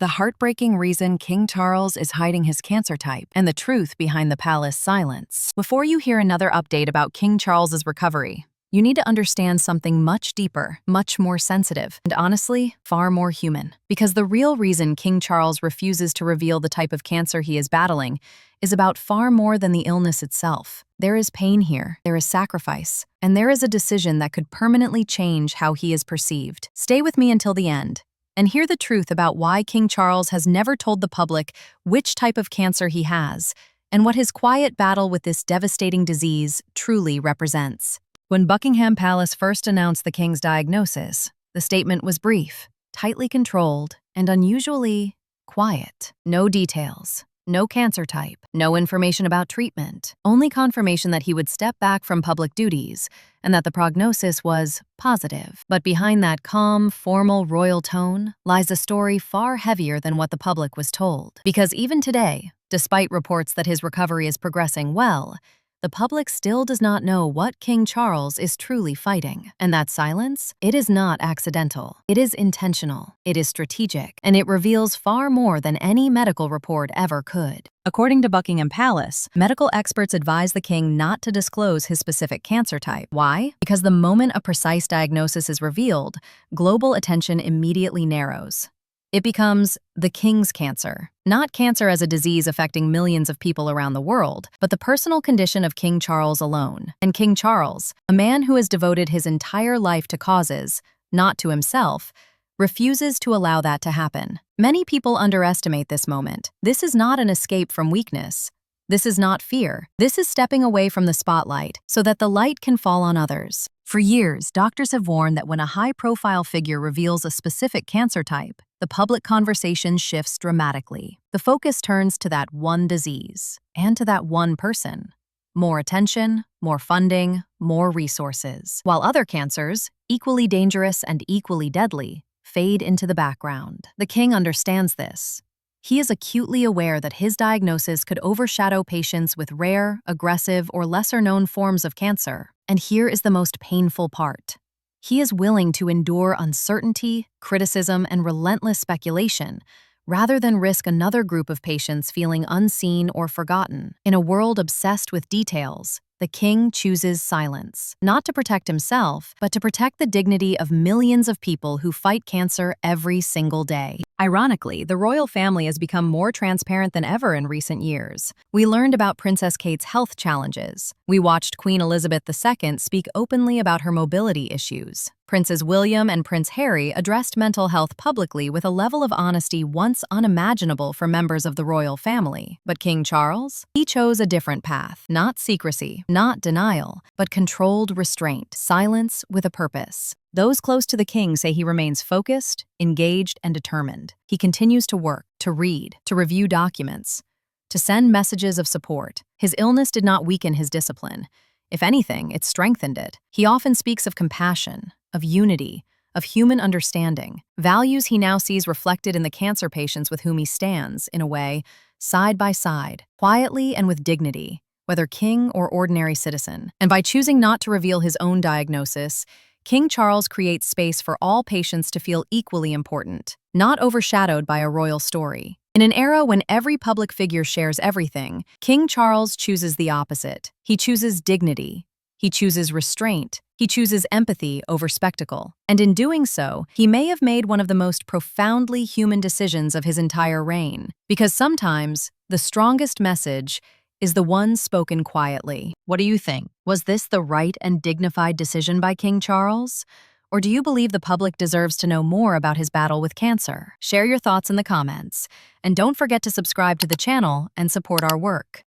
the heartbreaking reason King Charles is hiding his cancer type, and the truth behind the palace silence. Before you hear another update about King Charles's recovery, you need to understand something much deeper, much more sensitive, and honestly, far more human. Because the real reason King Charles refuses to reveal the type of cancer he is battling is about far more than the illness itself. There is pain here, there is sacrifice, and there is a decision that could permanently change how he is perceived. Stay with me until the end, and hear the truth about why King Charles has never told the public which type of cancer he has, and what his quiet battle with this devastating disease truly represents. When Buckingham Palace first announced the king's diagnosis, the statement was brief, tightly controlled, and unusually quiet. No details, no cancer type, no information about treatment, only confirmation that he would step back from public duties and that the prognosis was positive. But behind that calm, formal royal tone lies a story far heavier than what the public was told. Because even today, despite reports that his recovery is progressing well, the public still does not know what King Charles is truly fighting. And that silence, it is not accidental. It is intentional. It is strategic. And it reveals far more than any medical report ever could. According to Buckingham Palace, medical experts advise the king not to disclose his specific cancer type. Why? Because the moment a precise diagnosis is revealed, global attention immediately narrows. It becomes the king's cancer, not cancer as a disease affecting millions of people around the world, but the personal condition of King Charles alone. And King Charles, a man who has devoted his entire life to causes, not to himself, refuses to allow that to happen. Many people underestimate this moment. This is not an escape from weakness. This is not fear. This is stepping away from the spotlight so that the light can fall on others. For years, doctors have warned that when a high-profile figure reveals a specific cancer type, the public conversation shifts dramatically. The focus turns to that one disease and to that one person. More attention, more funding, more resources. While other cancers, equally dangerous and equally deadly, fade into the background. The king understands this. He is acutely aware that his diagnosis could overshadow patients with rare, aggressive, or lesser-known forms of cancer. And here is the most painful part. He is willing to endure uncertainty, criticism, and relentless speculation, rather than risk another group of patients feeling unseen or forgotten. In a world obsessed with details, the king chooses silence, not to protect himself, but to protect the dignity of millions of people who fight cancer every single day. Ironically, the royal family has become more transparent than ever in recent years. We learned about Princess Kate's health challenges. We watched Queen Elizabeth II speak openly about her mobility issues. Princes William and Prince Harry addressed mental health publicly with a level of honesty once unimaginable for members of the royal family. But King Charles? He chose a different path. Not secrecy, not denial, but controlled restraint, silence with a purpose. Those close to the king say he remains focused, engaged, and determined. He continues to work, to read, to review documents, to send messages of support. His illness did not weaken his discipline. If anything, it strengthened it. He often speaks of compassion, of unity, of human understanding, values he now sees reflected in the cancer patients with whom he stands, in a way, side by side, quietly and with dignity, whether king or ordinary citizen. And by choosing not to reveal his own diagnosis, King Charles creates space for all patients to feel equally important, not overshadowed by a royal story. In an era when every public figure shares everything, King Charles chooses the opposite. He chooses dignity. He chooses restraint. He chooses empathy over spectacle. And in doing so, he may have made one of the most profoundly human decisions of his entire reign. Because sometimes, the strongest message is the one spoken quietly. What do you think? Was this the right and dignified decision by King Charles? Or do you believe the public deserves to know more about his battle with cancer? Share your thoughts in the comments. And don't forget to subscribe to the channel and support our work.